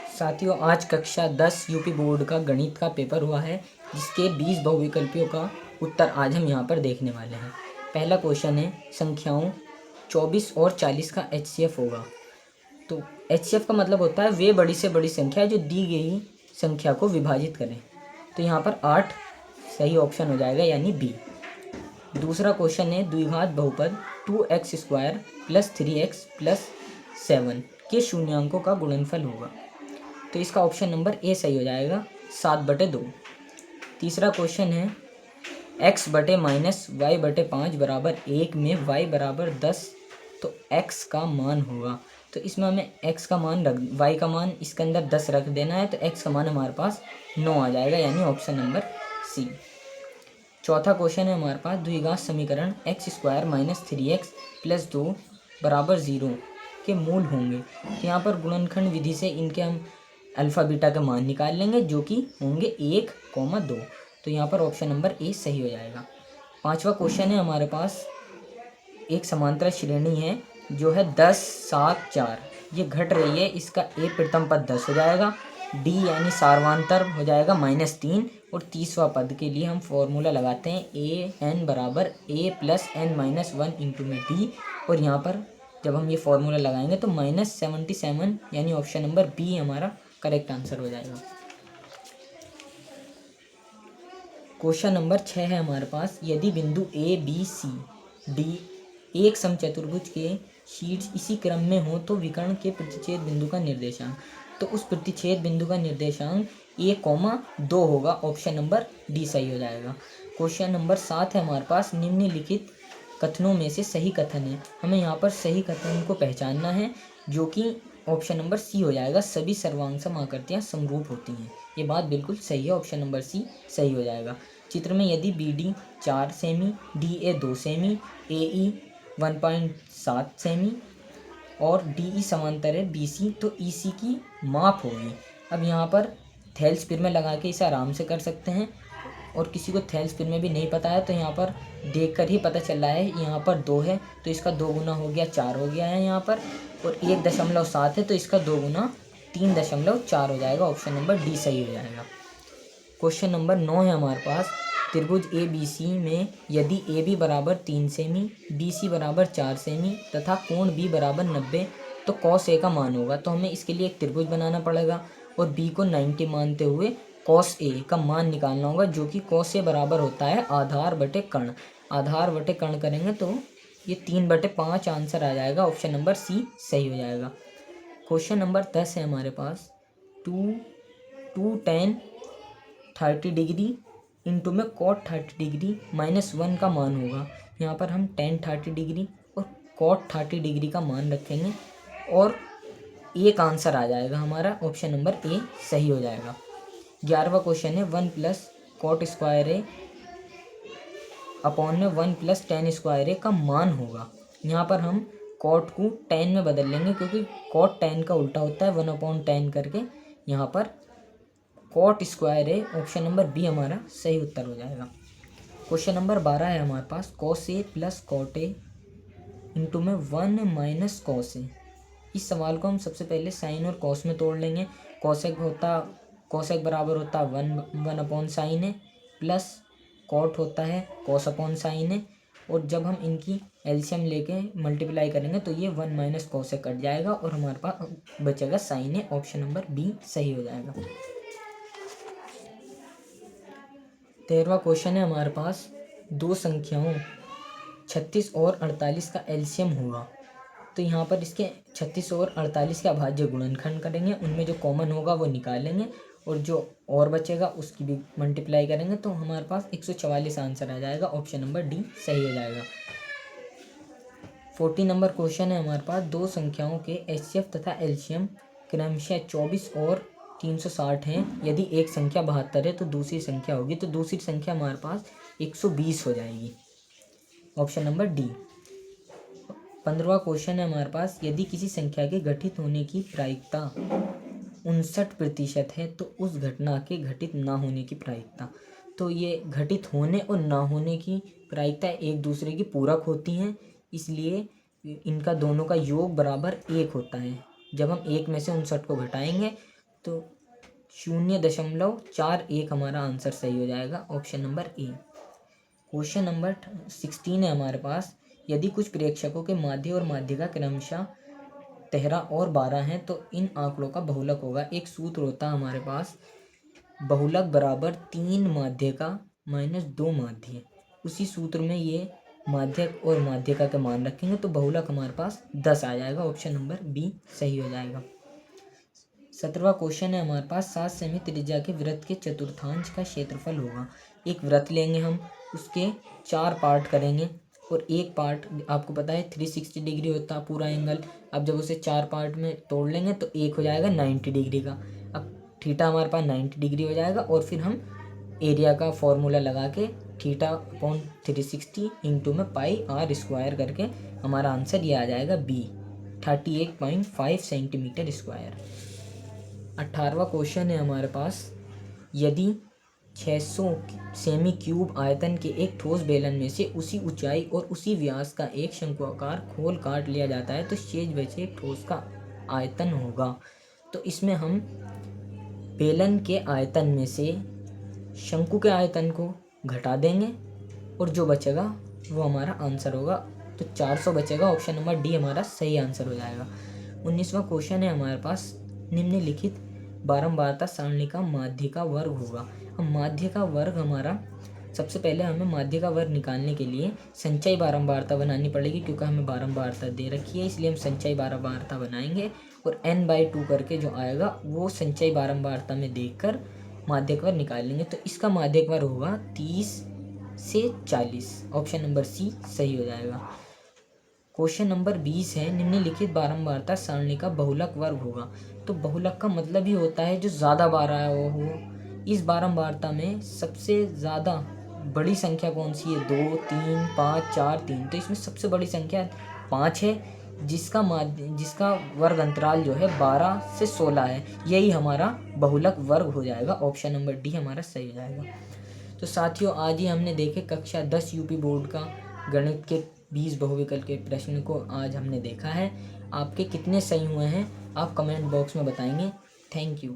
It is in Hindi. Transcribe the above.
साथियों, आज कक्षा 10 यूपी बोर्ड का गणित का पेपर हुआ है, जिसके 20 बहुविकल्पियों का उत्तर आज हम यहाँ पर देखने वाले हैं। पहला क्वेश्चन है, संख्याओं 24 और 40 का HCF होगा। तो HCF का मतलब होता है वे बड़ी से बड़ी संख्या जो दी गई संख्या को विभाजित करें। तो यहाँ पर 8 सही ऑप्शन हो जाएगा, यानी बी। दूसरा क्वेश्चन है, द्विघात बहुपद 2x² + 3x + 7 के शून्यांकों का गुणनफल होगा। तो इसका ऑप्शन नंबर ए सही हो जाएगा, 7/2। तीसरा क्वेश्चन है, x/-y/5 बराबर 1 में y बराबर 10, तो x का मान होगा। तो इसमें हमें x का मान y का मान इसके अंदर 10 रख देना है, तो x का मान हमारे पास 9 आ जाएगा, यानी ऑप्शन नंबर सी। चौथा क्वेश्चन है हमारे पास, द्विघात समीकरण x² - 3x + 2 बराबर 0 के मूल होंगे। तो यहाँ पर गुणनखंड विधि से इनके हम अल्फ़ा बीटा का मान निकाल लेंगे, जो कि होंगे 1, 2। तो यहाँ पर ऑप्शन नंबर ए सही हो जाएगा। पांचवा क्वेश्चन है हमारे पास, एक समांतर श्रेणी है जो है 10, 7, 4, ये घट रही है। इसका ए प्रथम पद 10 हो जाएगा, डी यानी सार्वांतर हो जाएगा -3, और तीसवा पद के लिए हम फॉर्मूला लगाते हैं an बराबर a + n-1 × में डी, और यहाँ पर जब हम ये फॉर्मूला लगाएंगे तो -77, यानी ऑप्शन नंबर बी हमारा करेक्ट आंसर हो जाएगा। क्वेश्चन नंबर 6 है हमारे पास, यदि बिंदु ए बी सी डी एक समचतुर्भुज के शीर्ष इसी क्रम में हो तो विकर्ण के प्रतिच्छेद बिंदु का निर्देशांक, तो उस प्रतिच्छेद बिंदु का निर्देशांक 1,2 होगा, ऑप्शन नंबर डी सही हो जाएगा। क्वेश्चन नंबर 7 है हमारे पास, निम्नलिखित कथनों में से सही कथन है। हमें यहाँ पर सही कथन को पहचानना है, जो कि ऑप्शन नंबर सी हो जाएगा, सभी सर्वांग आकृतियाँ समरूप होती हैं। ये बात बिल्कुल सही है, ऑप्शन नंबर सी सही हो जाएगा। चित्र में यदि BD 4 semi, DA 2 semi, AE 1.7 semi और DE समांतर है BC, तो EC की माप होगी। अब यहाँ पर थेल्स पिर में लगा के इसे आराम से कर सकते हैं, और किसी को थेल्स पिर में भी नहीं पता है तो यहाँ पर देखकर ही पता चल रहा है। यहाँ पर 2 है तो इसका 2 गुना हो गया 4 हो गया है यहाँ पर, और 1.7 है तो इसका 2 गुना 3.4 हो जाएगा, ऑप्शन नंबर डी सही हो जाएगा। क्वेश्चन नंबर 9 है हमारे पास, त्रिभुज ABC में यदि AB बराबर 3 सेमी, BC बराबर 4 सेमी तथा कोण B बराबर 90, तो cos A का मान होगा। तो हमें इसके लिए एक त्रिभुज बनाना पड़ेगा और B को 90 मानते हुए cos A का मान निकालना होगा, जो कि cos A बराबर होता है आधार बटे कर्ण। आधार बटे कर्ण करेंगे तो ये 3/5 आंसर आ जाएगा, ऑप्शन नंबर सी सही हो जाएगा। क्वेश्चन नंबर 10 है हमारे पास, 2 tan 30 डिग्री इंटू में cot 30 डिग्री -1 का मान होगा। यहाँ पर हम tan 30 डिग्री और cot 30 डिग्री का मान रखेंगे और एक आंसर आ जाएगा हमारा, ऑप्शन नंबर ए सही हो जाएगा। 11वां क्वेश्चन है, 1 + cot² A अपॉन में 1 + tan² A का मान होगा। यहाँ पर हम cot को tan में बदल लेंगे, क्योंकि cot tan का उल्टा होता है 1/tan करके। यहाँ पर cot² A, option number B हमारा सही उत्तर हो जाएगा। क्वेश्चन नंबर 12 है हमारे पास, cos A + cot A into में 1 - cos A। इस सवाल को हम सबसे पहले साइन और कॉस में तोड़ लेंगे। cosec बराबर होता है 1/sin A प्लस कॉट होता है cos/sin A, और जब हम इनकी एलसीएम लेके मल्टीप्लाई करेंगे तो ये 1 - cosec कट जाएगा और हमारे पास बचेगा sin A, option number B सही हो जाएगा। 13वां क्वेश्चन है हमारे पास, दो संख्याओं 36 और 48 का एलसीएम होगा। तो यहाँ पर इसके 36 और 48 के अभाज्य गुणनखंड करेंगे, उनमें जो कॉमन होगा वो निकालेंगे और जो और बचेगा उसकी भी मल्टीप्लाई करेंगे, तो हमारे पास 144 आंसर आ जाएगा, ऑप्शन नंबर डी सही हो जाएगा। 14 नंबर क्वेश्चन है हमारे पास, दो संख्याओं के एचसीएफ तथा एलसीएम क्रमशः 24 और 360 हैं। यदि एक संख्या 72 है तो दूसरी संख्या होगी, तो दूसरी संख्या हमारे पास 120 हो जाएगी, ऑप्शन नंबर डी। 15वां क्वेश्चन है हमारे पास, यदि किसी संख्या के घटित होने की प्रायिकता 59% है तो उस घटना के घटित ना होने की प्रायिकता, तो ये घटित होने और ना होने की प्रायिकता एक दूसरे की पूरक होती हैं, इसलिए इनका दोनों का योग बराबर 1 होता है। जब हम 1 में से 59 को घटाएंगे तो 0.41 हमारा आंसर सही हो जाएगा, option number A. Question number 16 है हमारे पास। यदि कुछ प्रेक्षकों के माध्य और माध्यिका क्रमशः 13 और 12 हैं तो इन आंकड़ों का बहुलक होगा। एक सूत्र होता है हमारे पास, बहुलक बराबर 3 माध्यिका माइनस 2 माध्य। उसी सूत्र में ये माध्यक और माध्यिका के मान रखेंगे तो बहुलक हमारे पास 10 आ जाएगा, ऑप्शन नंबर बी सही हो जाएगा। 17वां क्वेश्चन है हमारे पास। 7 सेमी त्रिज्या के वृत्त के चतुर्थांश का क्षेत्रफल होगा। एक वृत्त लेंगे हम, उसके 4 पार्ट करेंगे और एक पार्ट आपको पता है 360 डिग्री होता है पूरा एंगल। अब जब उसे 4 पार्ट में तोड़ लेंगे तो एक हो जाएगा 90 डिग्री का। अब थीटा हमारे पास 90 डिग्री हो जाएगा और फिर हम एरिया का फॉर्मूला लगा के थीटा अपॉन 360 इंटू में पाई आर स्क्वायर करके हमारा आंसर ये आ जाएगा बी, 38.5 सेंटीमीटर स्क्वायर। 18वां क्वेश्चन है हमारे पास। यदि 600 सेमी क्यूब आयतन के एक ठोस बेलन में से उसी ऊंचाई और उसी व्यास का एक शंक्वाकार खोल काट लिया जाता है तो शेष बचे ठोस का आयतन होगा। तो इसमें हम बेलन के आयतन में से शंकु के आयतन को घटा देंगे और जो बचेगा वो हमारा आंसर होगा। तो 400 बचेगा, ऑप्शन नंबर डी हमारा सही आंसर हो जाएगा। 19वां क्वेश्चन है हमारे पास। निम्नलिखित बारंबारता सारणी का माध्य का वर्ग होगा। अब माध्य का वर्ग हमारा, सबसे पहले हमें माध्य का वर्ग निकालने के लिए संचयी बारंबारता बनानी पड़ेगी, क्योंकि हमें बारंबारता दे रखी है, इसलिए हम संचयी बारंबारता बनाएंगे और n/2 करके जो आएगा वो संचयी बारंबारता में देखकर माध्यक वर्ग निकाल लेंगे। तो इसका माध्यक वर्ग होगा 30 से 40, ऑप्शन नंबर सी सही हो जाएगा। क्वेश्चन नंबर 20 है। निम्नलिखित बारंबारता सारणी का बहुलक वर्ग होगा। तो बहुलक का मतलब ही होता है जो ज़्यादा बार आया हो। इस बारंबारता में सबसे ज़्यादा बड़ी संख्या कौन सी है? 2, 3, 5, 4, 3। तो इसमें सबसे बड़ी संख्या 5 है, जिसका वर्ग अंतराल जो है 12 से 16 है। यही हमारा बहुलक वर्ग हो जाएगा, ऑप्शन नंबर डी हमारा सही हो जाएगा। तो साथियों, आज ही हमने देखे कक्षा 10 यूपी बोर्ड का गणित के 20 बहुविकल्प के प्रश्न को आज हमने देखा है। आपके कितने सही हुए हैं आप कमेंट बॉक्स में बताएंगे। Thank you.